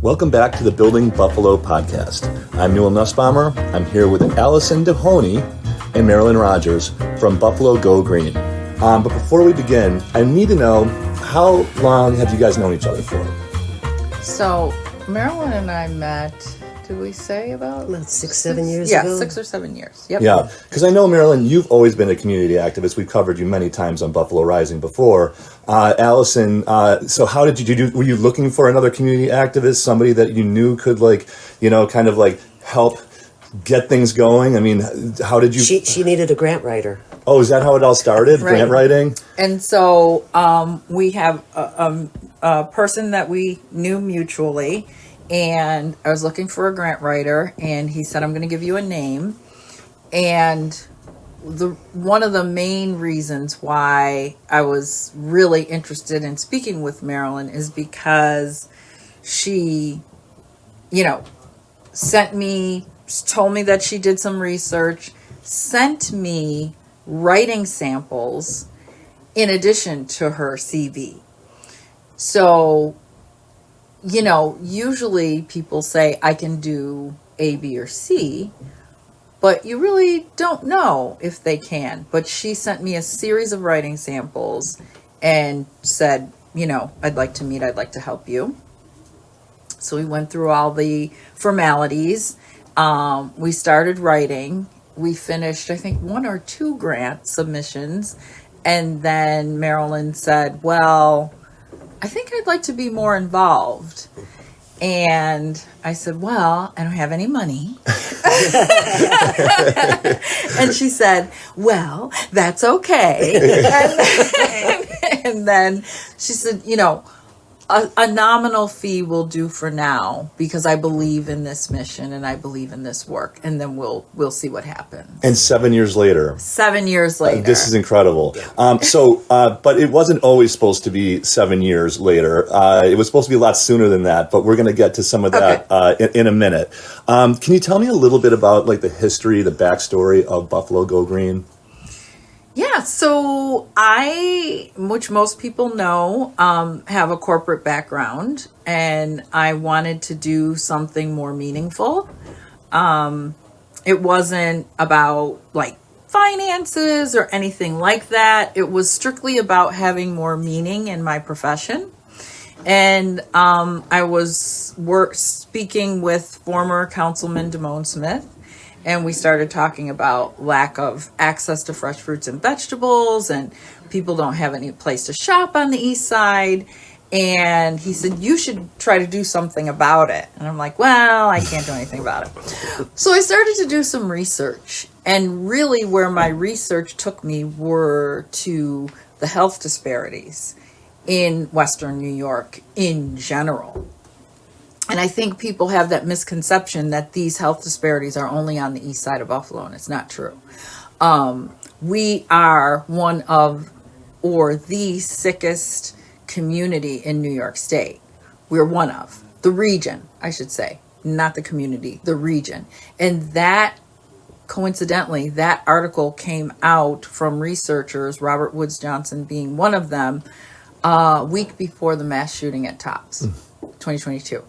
Welcome back to the Building Buffalo podcast. I'm Newell Nussbaumer. I'm here with Allison DeHoney and Marilyn Rogers from Buffalo Go Green. But before we begin, I need to know, how long have you guys known each other for? So, Marilyn and I met, did we say about 6-7 years ago? ago? Yeah, 6 or 7 years. Yep. Yeah, because I know, Marilyn, you've always been a community activist. We've covered you many times on Buffalo Rising before. Allison, so how did you do? Were you looking for another community activist, somebody that you knew could, kind of help get things going? I mean, how did you? She needed a grant writer. Oh, is that how it all started? Right. Grant writing? And so we have a person that we knew mutually, and I was looking for a grant writer, and he said, I'm going to give you a name. And one of the main reasons why I was really interested in speaking with Marilyn is because she, told me that she did some research, sent me writing samples in addition to her CV. So, usually people say I can do A, B, or C, but you really don't know if they can. But she sent me a series of writing samples and said, I'd like to meet, I'd like to help you. So we went through all the formalities. We started writing. We finished, I think, 1 or 2 grant submissions. And then Marilyn said, well, I think I'd like to be more involved. And I said, well, I don't have any money. And she said, well, that's okay. And then she said, a nominal fee will do for now, because I believe in this mission and I believe in this work, and then we'll see what happens. And 7 years later. 7 years later. This is incredible. But it wasn't always supposed to be 7 years later. It was supposed to be a lot sooner than that, but we're going to get to some of that in a minute. Can you tell me a little bit about the history, the backstory of Buffalo Go Green? Yeah, so I, which most people know, have a corporate background, and I wanted to do something more meaningful. It wasn't about finances or anything like that. It was strictly about having more meaning in my profession. And I was speaking with former Councilman Damone Smith, and we started talking about lack of access to fresh fruits and vegetables, and people don't have any place to shop on the east side. And he said, you should try to do something about it. And I'm like, well, I can't do anything about it. So I started to do some research. And really where my research took me were to the health disparities in Western New York in general. And I think people have that misconception that these health disparities are only on the east side of Buffalo, and it's not true. We are one of, or the sickest community in New York State. We're one of, the region, I should say, not the community, the region. And that, coincidentally, that article came out from researchers, Robert Woods Johnson being one of them, a week before the mass shooting at Tops, 2022.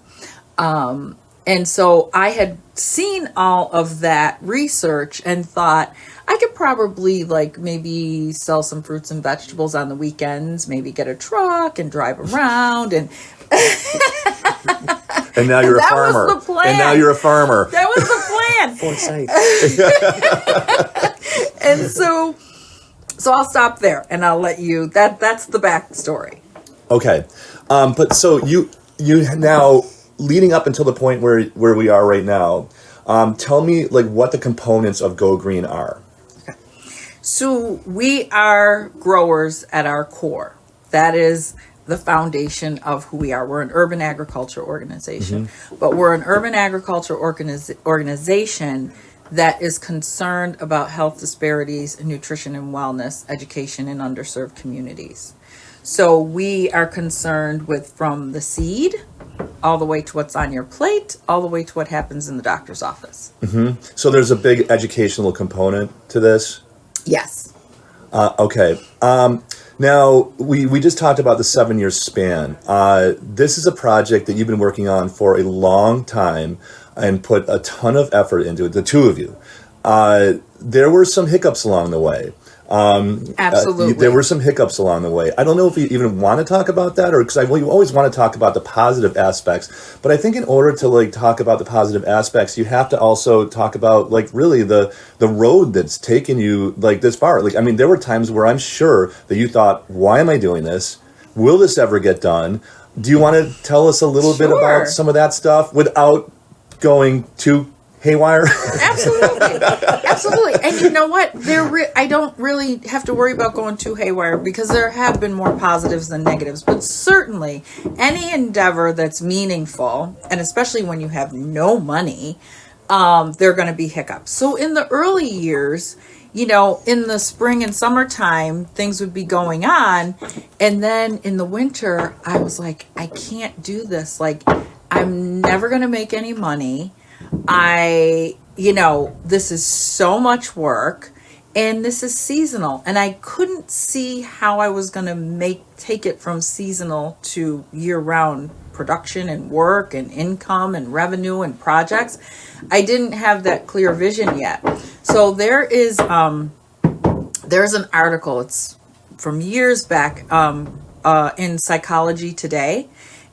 And so I had seen all of that research and thought I could probably maybe sell some fruits and vegetables on the weekends, maybe get a truck and drive around and And now you're a farmer. That was the plan. And now you're a farmer. That was the plan. Foresight. And so I'll stop there and I'll let you, that's the backstory. Okay. But so you now, leading up until the point where we are right now, tell me what the components of Go Green are. Okay. So we are growers at our core. That is the foundation of who we are. We're an urban agriculture organization, but we're an urban agriculture organization that is concerned about health disparities in nutrition and wellness, education in underserved communities. So we are concerned with from the seed all the way to what's on your plate, all the way to what happens in the doctor's office. So there's a big educational component to this? Yes. Okay. Now, we just talked about the 7-year span. This is a project that you've been working on for a long time and put a ton of effort into it, the two of you. There were some hiccups along the way. Absolutely. There were some hiccups along the way. I don't know if you even want to talk about that, or because you always want to talk about the positive aspects. But I think in order to like talk about the positive aspects, you have to also talk about like really the road that's taken you like this far. Like, I mean, there were times where I'm sure that you thought, "Why am I doing this? Will this ever get done?" Do you want to tell us a little bit about some of that stuff without going too haywire? Absolutely. And you know what? I don't really have to worry about going too haywire because there have been more positives than negatives. But certainly, any endeavor that's meaningful, and especially when you have no money, there are going to be hiccups. So in the early years, you know, in the spring and summertime, things would be going on. And then in the winter, I was like, I can't do this. Like, I'm never going to make any money. This is so much work and this is seasonal, and I couldn't see how I was going to take it from seasonal to year-round production and work and income and revenue and projects. I didn't have that clear vision yet. So there's an article, it's from years back, in Psychology Today,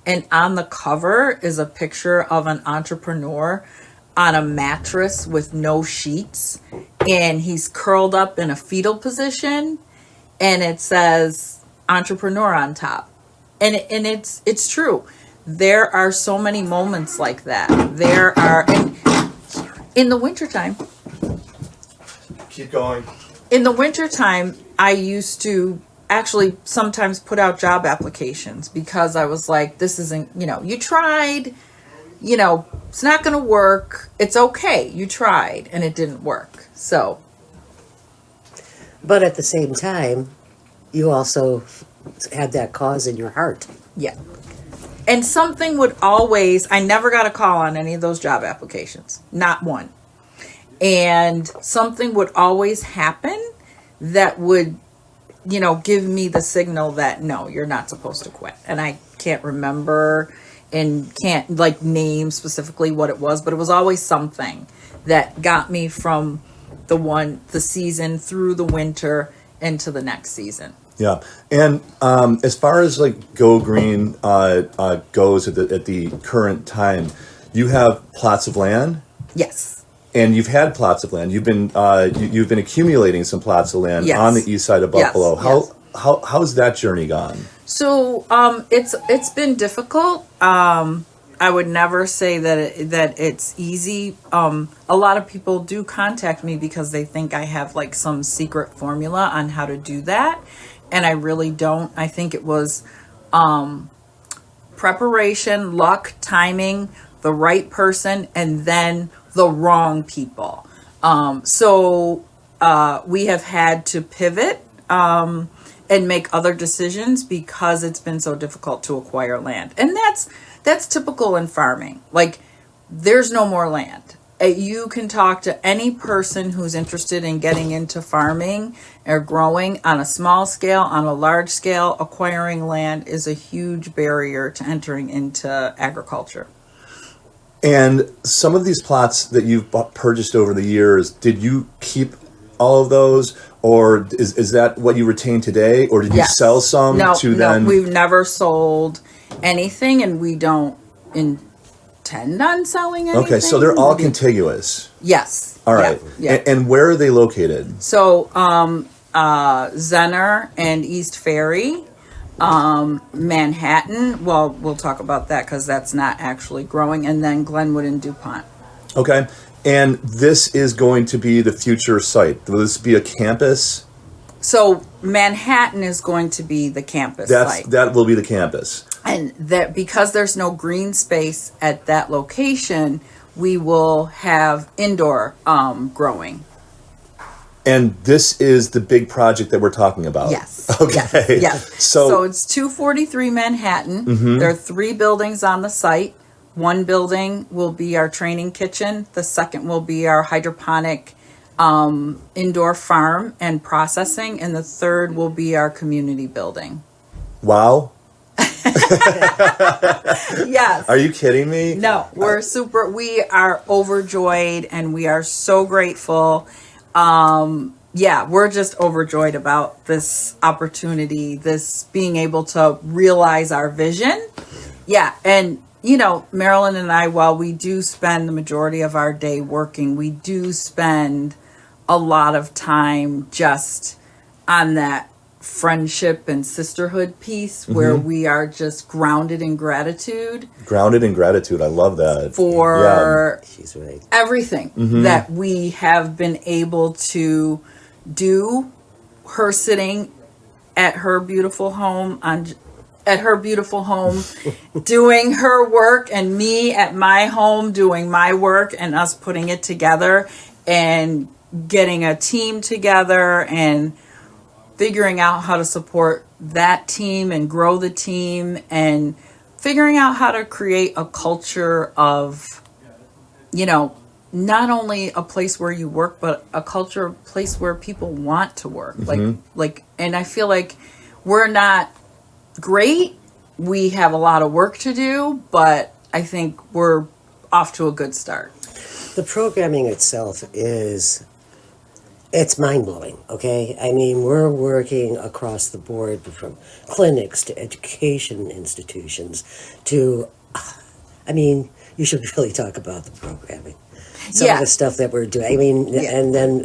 and on the cover is a picture of an entrepreneur on a mattress with no sheets, and he's curled up in a fetal position, and it says entrepreneur on top. And it's true. There are so many moments like that. There are in the wintertime. Keep going. In the wintertime, I used to actually sometimes put out job applications because I was like, this isn't, you tried, it's not going to work. It's okay. You tried and it didn't work. So. But at the same time, you also had that cause in your heart. Yeah. And something would I never got a call on any of those job applications. Not one. And something would always happen that would, give me the signal that, no, you're not supposed to quit. And I can't remember and can't name specifically what it was, but it was always something that got me from the season through the winter into the next season. Yeah. And as far as Go Green goes at the current time, you have plots of land? Yes. And you've had plots of land. You've been accumulating some plots of land on the east side of Buffalo. Yes. How's that journey gone? So it's been difficult. I would never say that it's easy. A lot of people do contact me because they think I have some secret formula on how to do that, and I really don't. I think it was preparation, luck, timing, the right person, and then the wrong people. So we have had to pivot and make other decisions because it's been so difficult to acquire land. And that's typical in farming. There's no more land. You can talk to any person who's interested in getting into farming or growing on a small scale, on a large scale. Acquiring land is a huge barrier to entering into agriculture. And some of these plots that you've purchased over the years, did you keep all of those, or is that what you retain today, or did you sell some then? No, we've never sold anything, and we don't intend on selling anything. Okay, so they're all contiguous. Yes. All right. Yeah. And where are they located? So, Zenner and East Ferry. Manhattan, well, we'll talk about that because that's not actually growing, and then Glenwood and DuPont. Okay. And this is going to be the future site. Will this be a campus? So Manhattan is going to be the campus site. That will be the campus. And that because there's no green space at that location, we will have indoor growing. And this is the big project that we're talking about. Yes. Okay. Yes. So it's 243 Manhattan. Mm-hmm. There are 3 buildings on the site. One building will be our training kitchen. The second will be our hydroponic indoor farm and processing, and the third will be our community building. Wow. Yes. Are you kidding me? No, we are overjoyed and we are so grateful. We're just overjoyed about this opportunity, this being able to realize our vision. Yeah. And, Marilyn and I, while we do spend the majority of our day working, we do spend a lot of time just on that friendship and sisterhood piece where we are just grounded in gratitude. Grounded in gratitude. I love that. For She's right. everything that we have been able to do. Her sitting at her beautiful home doing her work, and me at my home doing my work, and us putting it together and getting a team together and figuring out how to support that team and grow the team, and figuring out how to create a culture of, not only a place where you work, but a place where people want to work. And I feel like we're not great. We have a lot of work to do, but I think we're off to a good start. The programming itself it's mind-blowing, okay? I mean, we're working across the board from clinics to education institutions to, you should really talk about the programming. Some of the stuff that we're doing. I mean, and then,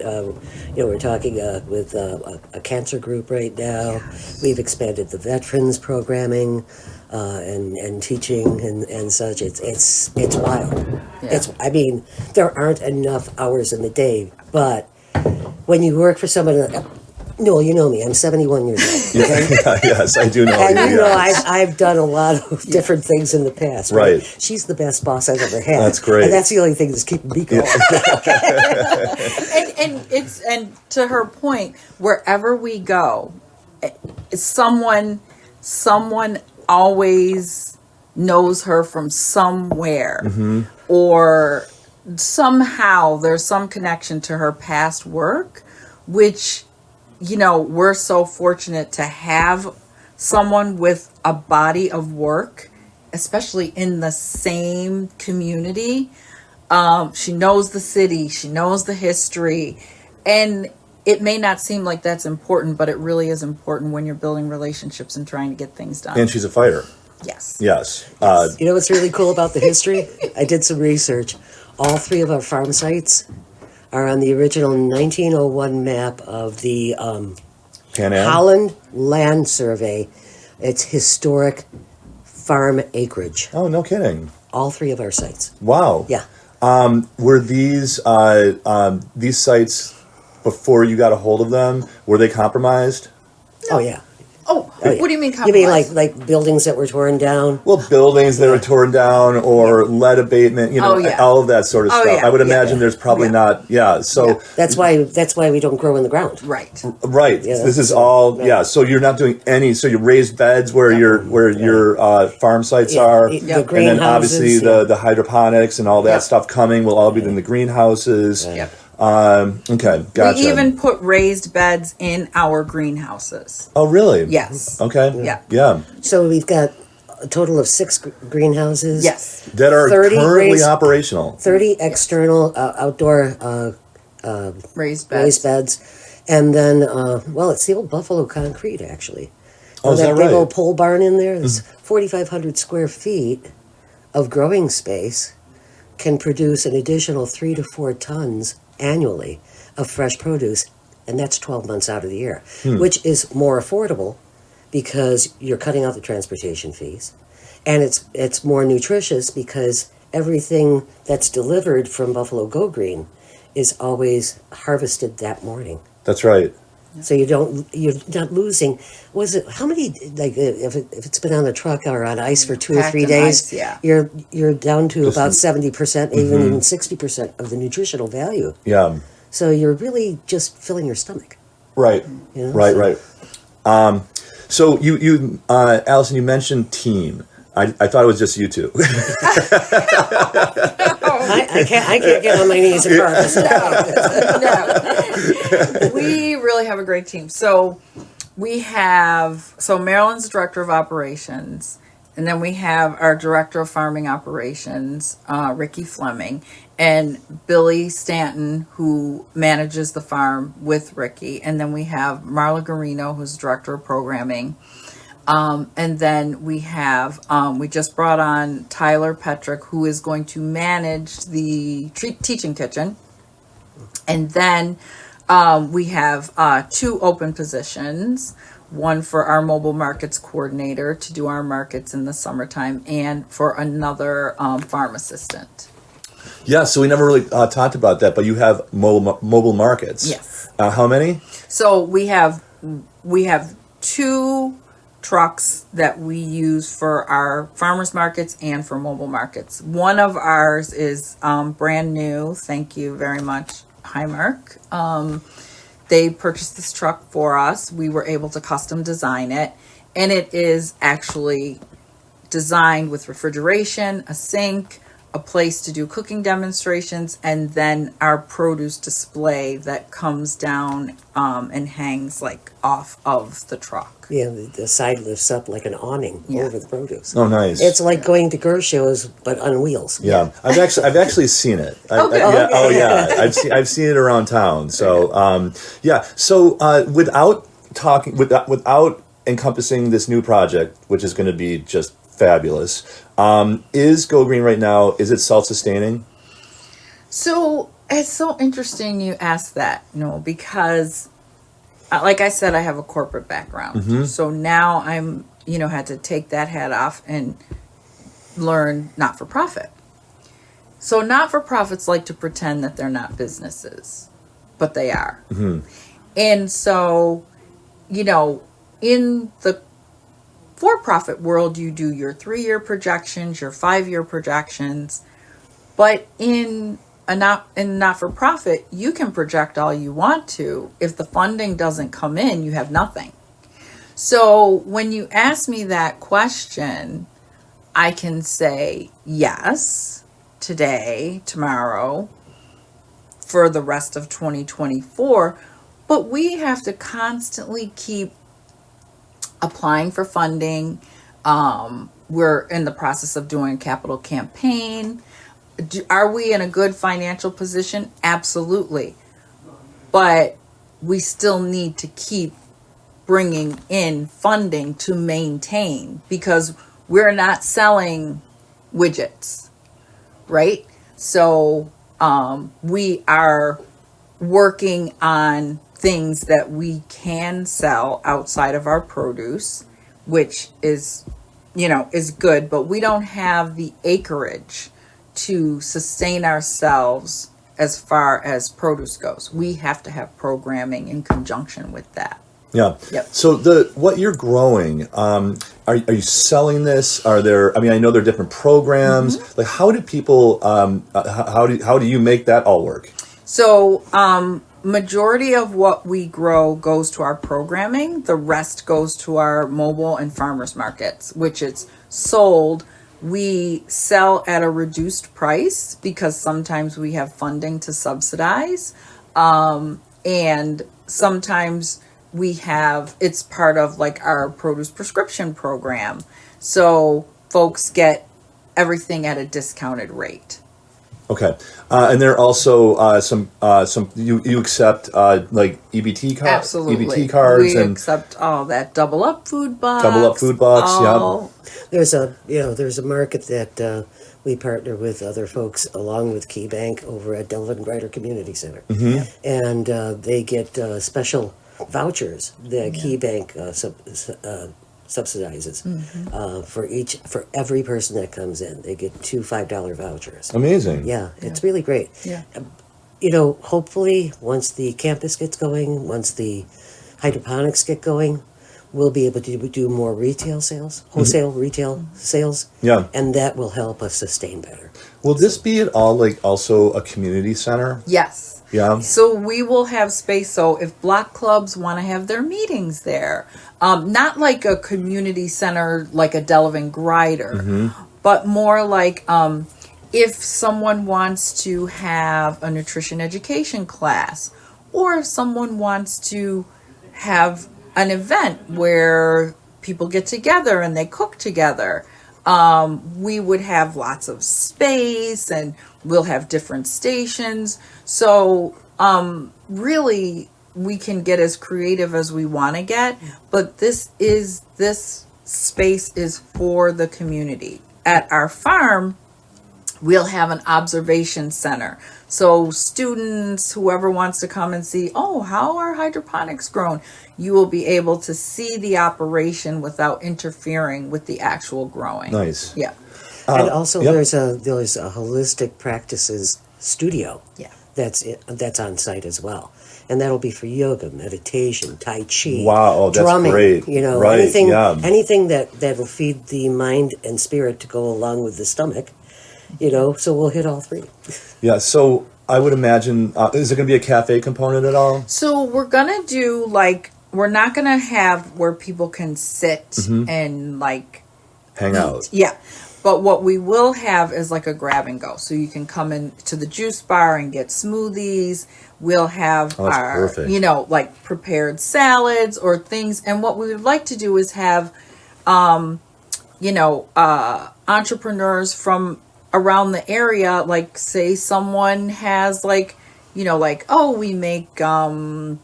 we're talking with a cancer group right now. Yeah. We've expanded the veterans programming and teaching and such. It's wild. Yeah. There aren't enough hours in the day, but when you work for someone, Newell, you know me, I'm 71 years old. Okay? Yes, I do know. And I've done a lot of different things in the past. Right. She's the best boss I've ever had. That's great. And that's the only thing that's keeping me going. and to her point, wherever we go, someone always knows her from somewhere, or somehow there's some connection to her past work, which, we're so fortunate to have someone with a body of work, especially in the same community. She knows the city, she knows the history, and it may not seem like that's important, but it really is important when you're building relationships and trying to get things done. And she's a fighter. Yes. Yes. You know what's really cool about the history? I did some research. All three of our farm sites are on the original 1901 map of the Pan Am? Holland Land Survey. It's historic farm acreage. Oh, no kidding. All three of our sites. Wow. Yeah. Were these sites, before you got a hold of them, were they compromised? Oh, yeah. Oh, yeah. What do you mean You compromise? mean like buildings that were torn down? Well, buildings that were torn down, or lead abatement, all of that sort of stuff. yeah. I would imagine there's probably not. Yeah. So That's why we don't grow in the ground. Right. right. Yeah, This is all. Yeah. So you're not doing any. So you raised beds where your farm sites are, The and then greenhouses, obviously the hydroponics and all that stuff coming will all be in the greenhouses. Yep. Okay. Gotcha. We even put raised beds in our greenhouses. Oh, really? Yes. Okay. Yeah. Yeah. So we've got a total of 6 greenhouses. Yes. That are 30 currently raised- operational. 30 external outdoor Raised raised beds. beds. And then, it's the old Buffalo concrete, actually. Oh, is that big right? old pole barn in there, there's 4,500 square feet of growing space, can produce an additional 3 to 4 tons annually of fresh produce, and that's 12 months out of the year, which is more affordable because you're cutting out the transportation fees, and it's more nutritious because everything that's delivered from Buffalo Go Green is always harvested that morning. That's right. So you're not losing. How many, like, if it's been on the truck or on ice for 2 or Packed 3 in days, ice, yeah. you're down to about 70%, even 60% of the nutritional value. Yeah. So you're really just filling your stomach. Right. You know, Right. so- Right. So you Allison, you mentioned team. I thought it was just you two. I can't get on my knees and bark. No. We really have a great team. So Marilyn's the director of operations, and then we have our director of farming operations, Ricky Fleming, and Billy Stanton, who manages the farm with Ricky, and then we have Marla Garino, who's director of programming. And then we have, we just brought on Tyler Petrick, who is going to manage the teaching kitchen. And then we have 2 open positions, one for our mobile markets coordinator to do our markets in the summertime, and for another farm assistant. Yeah, so we never really talked about that, but you have mobile markets. Yes. How many? So we have 2 trucks that we use for our farmers markets and for mobile markets. One of ours is brand new. Thank you very much, Highmark. They purchased this truck for us. We were able to custom design it, and it is actually designed with refrigeration, a sink, a place to do cooking demonstrations, and then our produce display that comes down and hangs like off of the truck. Yeah, the side lifts up like an awning over the produce. Oh, nice. It's like going to Gersh shows, but on wheels. Yeah, I've actually seen it. I've seen it around town. So without encompassing this new project, which is going to be just fabulous, is Go Green right now, is it self-sustaining? So it's so interesting you asked that, because like I said, I have a corporate background. Mm-hmm. So now I'm, had to take that hat off and learn not-for-profit. So not-for-profits like to pretend that they're not businesses, but they are. Mm-hmm. And so, in the for-profit world, you do your 3-year projections, your 5-year projections, but in not-for-profit, you can project all you want to. If the funding doesn't come in, you have nothing. So when you ask me that question, I can say yes, today, tomorrow, for the rest of 2024, but we have to constantly keep applying for funding. We're in the process of doing a capital campaign. Are we in a good financial position? Absolutely. But we still need to keep bringing in funding to maintain, because we're not selling widgets, right? So we are working on things that we can sell outside of our produce, which is good, but we don't have the acreage to sustain ourselves as far as produce goes. We have to have programming in conjunction with that. Yeah. Yep. So what you're growing, are you selling this? Are there? I mean, I know there are different programs. Mm-hmm. Like, how do people? How do you make that all work? So, majority of what we grow goes to our programming. The rest goes to our mobile and farmers markets, which is sold. We sell at a reduced price because sometimes we have funding to subsidize, and sometimes it's part of like our produce prescription program. So folks get everything at a discounted rate. Okay, and there are also some you accept like EBT cards. Absolutely, EBT cards. We and accept all that double up food box. Yeah. There's a market that we partner with other folks along with Key Bank over at Delvin Ryder Community Center, mm-hmm. and they get special vouchers that Key Bank subsidizes for every person that comes in. They get 2 $5 vouchers. Amazing. Yeah, it's really great. Yeah. Hopefully once the campus gets going, once the hydroponics get going, we'll be able to do more retail sales, wholesale retail sales. Yeah. And that will help us sustain better. Will this be at all like also a community center? Yes. Yeah. So we will have space. So if block clubs want to have their meetings there, not like a community center like a Delavan Grider, but more like if someone wants to have a nutrition education class, or if someone wants to have an event where people get together and they cook together, we would have lots of space and we'll have different stations. So really we can get as creative as we want to get, but this space is for the community. At our farm, we'll have an observation center. So students, whoever wants to come and see, oh, how are hydroponics grown? You will be able to see the operation without interfering with the actual growing. Nice. Yeah. And also, yep. there's a holistic practices studio. Yeah. That's on site as well, and that'll be for yoga, meditation, tai chi. Wow, oh, that's drumming, great. Right, anything, yeah. anything that will feed the mind and spirit to go along with the stomach. So we'll hit all three. Yeah. So I would imagine, is there going to be a cafe component at all? So we're going to do we're not going to have where people can sit and Hang out. Yeah. But what we will have is like a grab and go. So you can come in to the juice bar and get smoothies. We'll have our, perfect. prepared salads or things. And what we would like to do is have, entrepreneurs from around the area, like say someone has we make, couple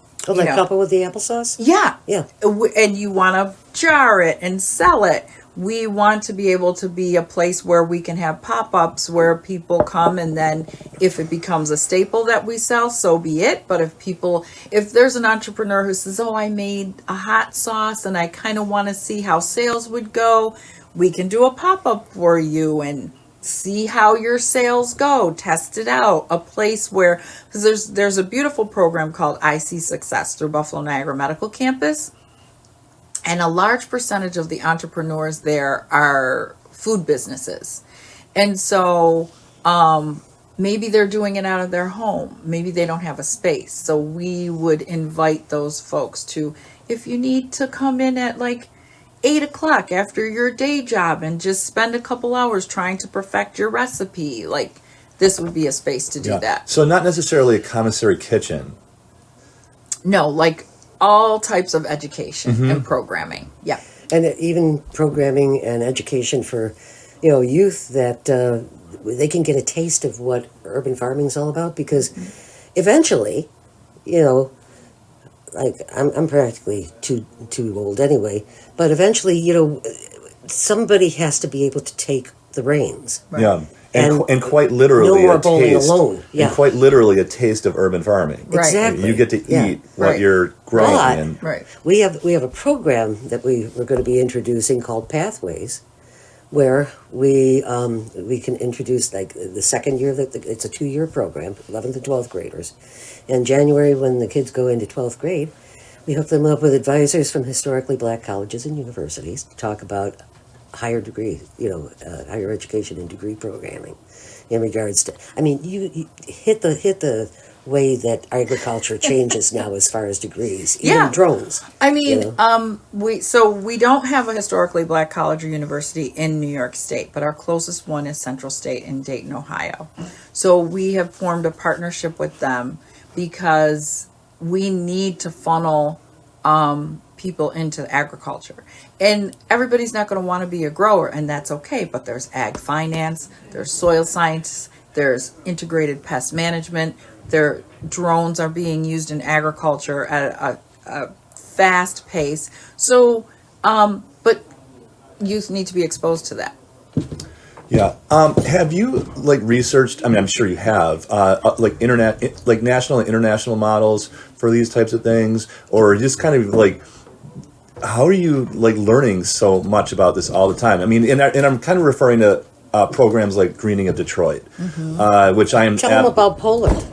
with the applesauce? yeah. Yeah. And you want to jar it and sell it. We want to be able to be a place where we can have pop-ups where people come, and then if it becomes a staple that we sell, so be it. But if there's an entrepreneur who says, oh, I made a hot sauce and I kind of want to see how sales would go, we can do a pop-up for you and see how your sales go, test it out. A place where, because there's a beautiful program called I See Success through Buffalo Niagara Medical Campus. And a large percentage of the entrepreneurs there are food businesses. And so maybe they're doing it out of their home. Maybe they don't have a space. So we would invite those folks to, if you need to come in at 8 o'clock after your day job and just spend a couple hours trying to perfect your recipe, this would be a space to do that. So not necessarily a commissary kitchen. No, all types of education and programming. Yeah. And even programming and education for, youth that they can get a taste of what urban farming is all about, because eventually, I'm practically too old anyway, but eventually, somebody has to be able to take the reins. Right. Yeah. And quite literally no more bowling alone. Yeah. And quite literally a taste of urban farming. Right. Exactly. You get to eat what you're growing. Right. We have a program that we're going to be introducing called Pathways, where we can introduce the second year it's a 2-year program, 11th and 12th graders. In January, when the kids go into 12th grade, we hook them up with advisors from historically black colleges and universities to talk about higher education and degree programming in regards to, you hit the way that agriculture changes now as far as degrees, even drones. We don't have a historically black college or university in New York State, but our closest one is Central State in Dayton, Ohio. So we have formed a partnership with them because we need to funnel people into agriculture. And everybody's not going to want to be a grower, and that's okay, but there's ag finance, there's soil science, there's integrated pest management, drones are being used in agriculture at a fast pace. So, but youth need to be exposed to that. Yeah. Have you researched? I'm sure you have. National and international models for these types of things, or just kind of how are you learning so much about this all the time? And I'm kind of referring to programs like Greening of Detroit, which I am. Tell them about Poland.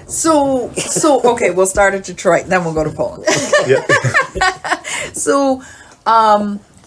So okay, we'll start at Detroit, then we'll go to Poland. Yeah. So,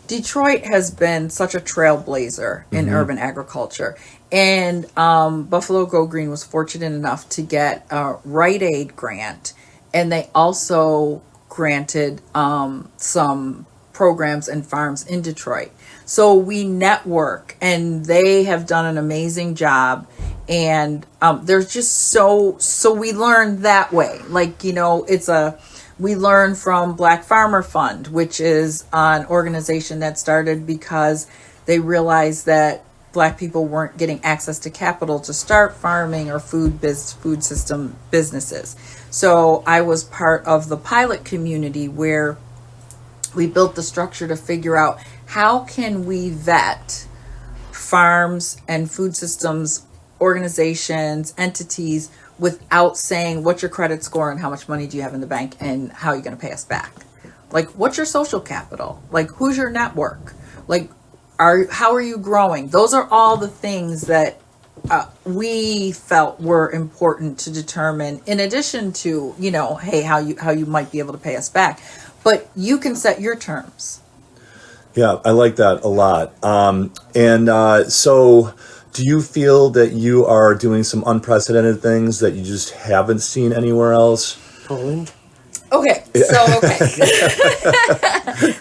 Detroit has been such a trailblazer in urban agriculture. And Buffalo Go Green was fortunate enough to get a Rite Aid grant. And they also granted some programs and farms in Detroit. So we network, and they have done an amazing job. And there's just so we learn that way. Like, we learn from Black Farmer Fund, which is an organization that started because they realized that Black people weren't getting access to capital to start farming or food system businesses. So I was part of the pilot community where we built the structure to figure out how can we vet farms and food systems, organizations, entities, without saying what's your credit score and how much money do you have in the bank and how are you going to pay us back? Like, what's your social capital? Like, who's your network? Like, how are you growing? Those are all the things that we felt were important to determine, in addition to, hey, how you might be able to pay us back. But you can set your terms. Yeah, I like that a lot. So do you feel that you are doing some unprecedented things that you just haven't seen anywhere else? Poland? Okay.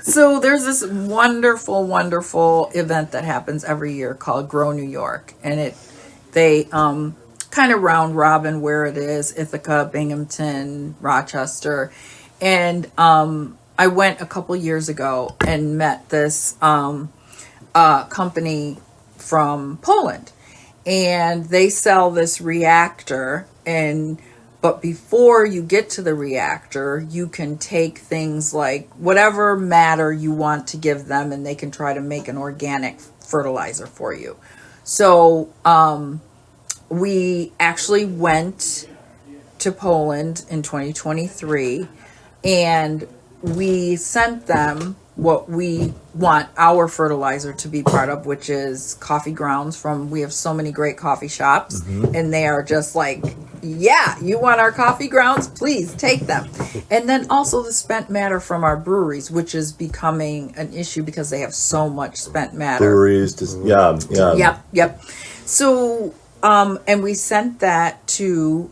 So there's this wonderful, wonderful event that happens every year called Grow New York. And they kind of round robin where it is, Ithaca, Binghamton, Rochester. And I went a couple years ago and met this company from Poland, and they sell this reactor, but before you get to the reactor, you can take things like whatever matter you want to give them, and they can try to make an organic fertilizer for you. So we actually went to Poland in 2023, and we sent them what we want our fertilizer to be part of, which is coffee grounds we have so many great coffee shops, and they are just like, yeah, you want our coffee grounds? Please take them. And then also the spent matter from our breweries, which is becoming an issue because they have so much spent matter. Breweries, Yep. So, and we sent that to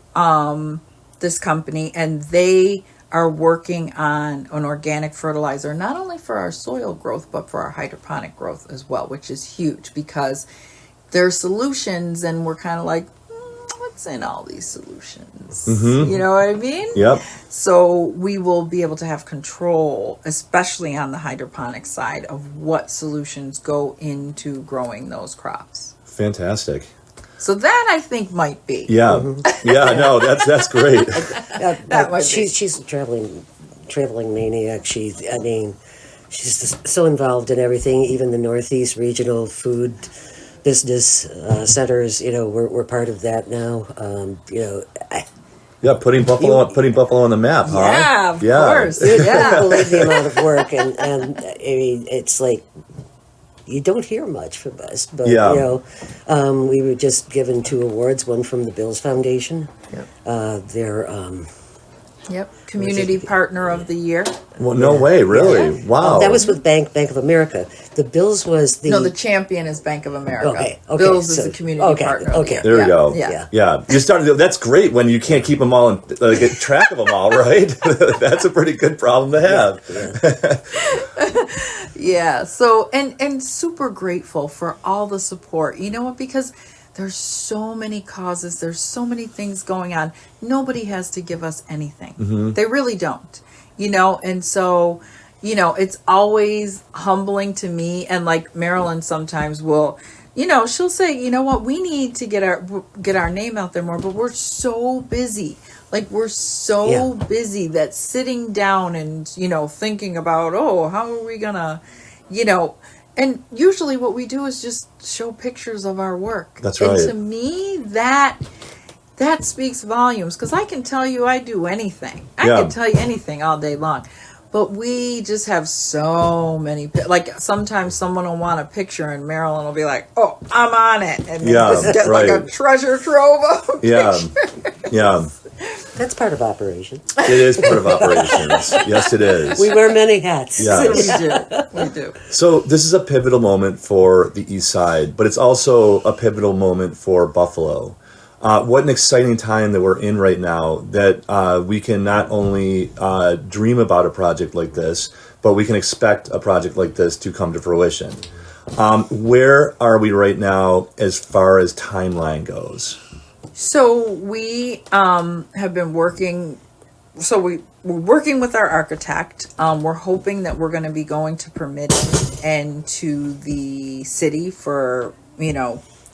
this company, and they are working on an organic fertilizer, not only for our soil growth, but for our hydroponic growth as well, which is huge because there are solutions, and we're kind of like, what's in all these solutions? You know what I mean? Yep. So we will be able to have control, especially on the hydroponic side, of what solutions go into growing those crops. Fantastic. So that I think might be. Yeah. Yeah, no, that's great. She's a traveling maniac. She's just so involved in everything. Even the Northeast regional food business centers, we're part of that now. Yeah, putting Buffalo on the map, huh? Yeah, of course. You don't believe the amount of work, and I mean, it's like, you don't hear much from us, but we were just given 2 awards, one from the Bills Foundation. Yep. Community Partner of the Year. Well, no way, really? Yeah. Wow. That was with Bank of America. The Bills was the champion is Bank of America. Okay. Bills is the community partner. Okay. There we go. Yeah. You started. That's great when you can't keep them all and get track of them all, right? That's a pretty good problem to have. Yeah. So and super grateful for all the support. You know what? Because there's so many causes. There's so many things going on. Nobody has to give us anything. They really don't. And so, it's always humbling to me. And like Marilyn sometimes will, she'll say, you know what, we need to get our name out there more, but we're so busy. Like we're so busy that sitting down and, thinking about, how are we gonna, and usually what we do is just show pictures of our work. That's right. And to me, that speaks volumes, because I can tell you I do anything. I can tell you anything all day long. But we just have so many, like sometimes someone will want a picture and Marilyn will be like, oh, I'm on it. And then just get like a treasure trove of pictures. Yeah. That's part of operations. It is part of operations. Yes, it is. We wear many hats. Yes. We do. So this is a pivotal moment for the East Side, but it's also a pivotal moment for Buffalo. What an exciting time that we're in right now, that we can not only dream about a project like this, but we can expect a project like this to come to fruition. Where are we right now as far as timeline goes? So we have been working. So we're working with our architect. We're hoping that we're going to be going to permitting and to the city for,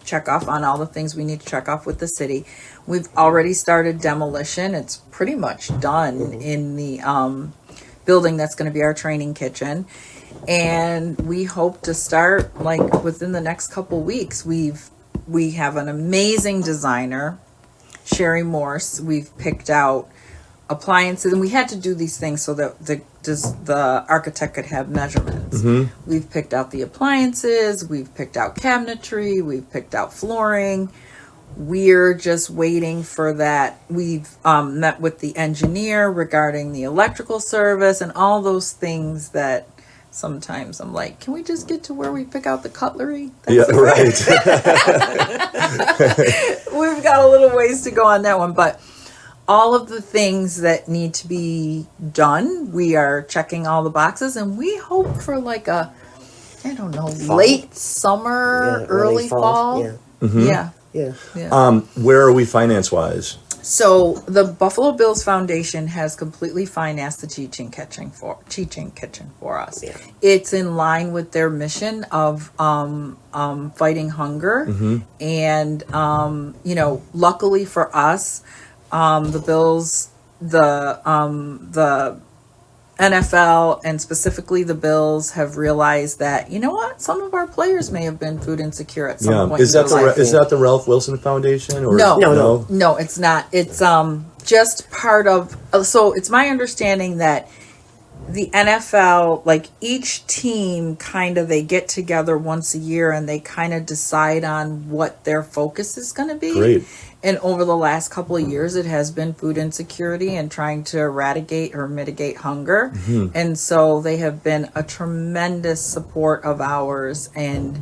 check off on all the things we need to check off with the city. We've already started demolition. It's pretty much done in the building that's going to be our training kitchen. And we hope to start like within the next couple weeks. We have an amazing designer, Sherry Morse. We've picked out appliances, and we had to do these things so that the architect could have measurements. We've picked out the appliances, we've picked out cabinetry, we've picked out flooring. We're just waiting for that. We've met with the engineer regarding the electrical service and all those things that sometimes I'm like, can we just get to where we pick out the cutlery? That's Right. We've got a little ways to go on that one, but all of the things that need to be done, we are checking all the boxes, and we hope for like a, late summer, early fall. Yeah. Where are we finance-wise? So the Buffalo Bills Foundation has completely financed the teaching kitchen for us. Yeah. It's in line with their mission of fighting hunger, and luckily for us, the Bills, the NFL, and specifically the Bills have realized that, some of our players may have been food insecure at some point. Is that the Ralph Wilson Foundation? Or No, it's not. It's just part of. So it's my understanding that the NFL, like each team, they get together once a year and they kind of decide on what their focus is going to be. Great. And over the last couple of years, it has been food insecurity and trying to eradicate or mitigate hunger. And so they have been a tremendous support of ours. And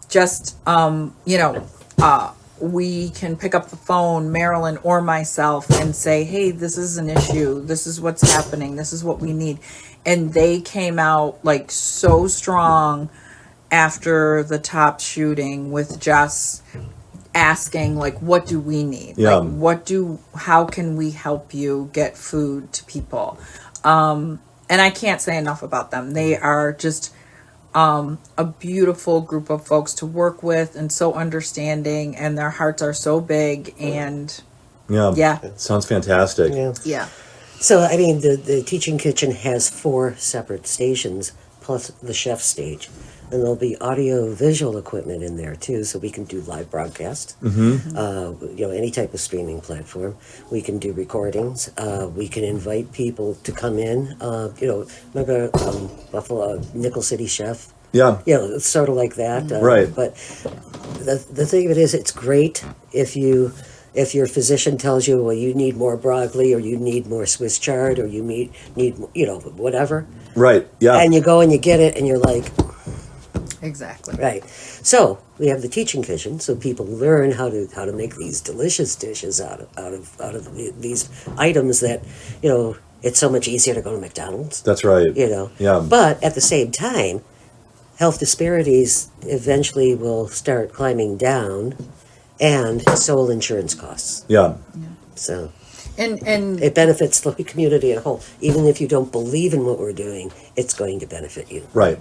just, we can pick up the phone, Marilyn or myself, and say, hey, this is an issue. This is what's happening. This is what we need. And they came out like so strong after the top shooting with just asking, like, what do we need? How can we help you get food to people? And I can't say enough about them. They are just a beautiful group of folks to work with and so understanding, and their hearts are so big. And It sounds fantastic. yeah. So, I mean, the teaching kitchen has 4 separate stations plus the chef stage. And there'll be audio-visual equipment in there, too, so we can do live broadcast. Any type of streaming platform. We can do recordings. We can invite people to come in. Remember Buffalo, Nickel City Chef? Yeah. It's sort of like that. Right. But the thing of it is, it's great if your physician tells you, well, you need more broccoli, or you need more Swiss chard, or you need whatever. Right. Yeah. And you go and you get it, and you're like, Exactly. right. So we have the teaching kitchen, so people learn how to make these delicious dishes out of these items that, it's so much easier to go to McDonald's. That's right. Yeah. But at the same time, health disparities eventually will start climbing down, and so will insurance costs. Yeah. So. And It benefits the community as a whole. Even if you don't believe in what we're doing, it's going to benefit you. Right.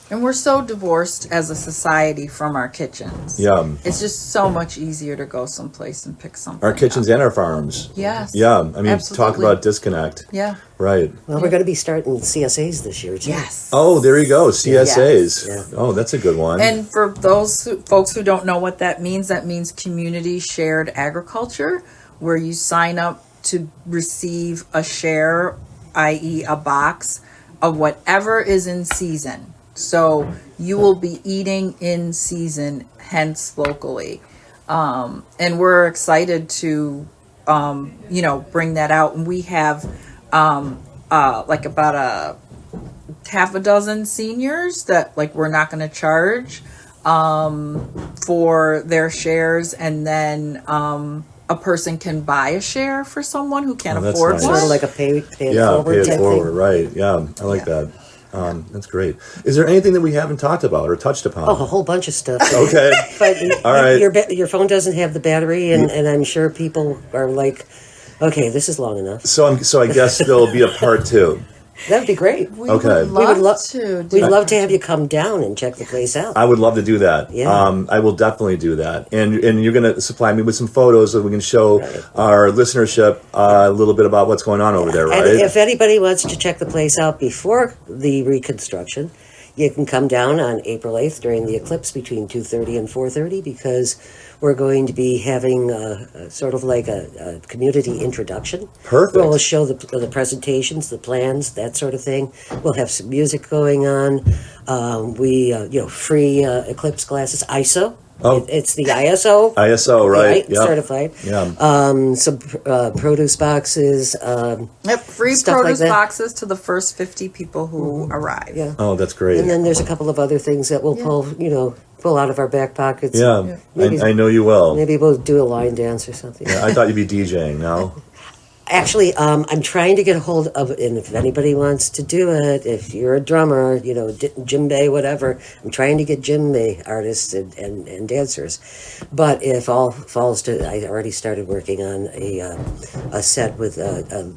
And we're so divorced as a society from our kitchens. Yeah. It's just so much easier to go someplace and pick something Our kitchens up. and our farms. Yes. Yeah. I mean, Absolutely. talk about disconnect. Yeah. Right. Well, we're going to be starting CSAs this year, too. Yes. Oh, there you go. CSAs. Yeah. Oh, that's a good one. And for those folks who don't know what that means community shared agriculture, where you sign up to receive a share, i.e. a box of whatever is in season. So you will be eating in season, hence locally. And we're excited to bring that out. And we have like about a half a dozen seniors that like we're not going to charge for their shares, and then a person can buy a share for someone who can't that's afford nice. one. Sort of like a pay it Yeah, forward pay it type forward, thing. right? Yeah, I like that. That's great. Is there anything that we haven't talked about or touched upon? Oh, a whole bunch of stuff. Okay. But All right. your phone doesn't have the battery, and I'm sure people are like, okay, this is long enough. So I guess there'll be a part 2. That'd be great. We Okay. would We would love to do We'd love to have you come down and check the place out. I would love to do that. Yeah. I will definitely do that. And you're going to supply me with some photos so we can show Right. our listenership a little bit about what's going on over there, right? And if anybody wants to check the place out before the reconstruction, you can come down on April 8th during the eclipse between 2:30 and 4:30, because we're going to be having sort of like a community introduction. Perfect. We'll show the presentations, the plans, that sort of thing. We'll have some music going on. Free eclipse glasses, ISO. Oh. It's the ISO. ISO, right? Yep. Certified. Yeah. Some produce boxes. Yep, free Stuff like produce that. boxes to the first 50 people who arrive. Yeah. Oh, that's great. And then there's a couple of other things that we'll pull out of our back pockets. yeah, Maybe- I know you will. Maybe we'll do a line dance or something. Yeah, I thought you'd be DJing. No. Actually, I'm trying to get a hold of, and if anybody wants to do it, if you're a drummer, djembe, whatever, I'm trying to get djembe artists and dancers. But if all falls to, I already started working on a set with a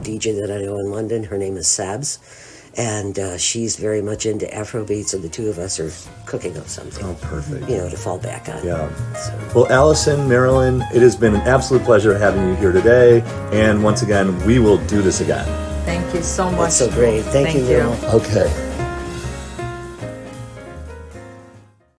DJ that I know in London. Her name is Sabs. And she's very much into Afrobeats, and the two of us are cooking up something. Oh, perfect. To fall back on. Yeah. So. Well, Allison, Marilyn, it has been an absolute pleasure having you here today. And once again, we will do this again. Thank you so much. That's so great. Thank you, Newell. Okay.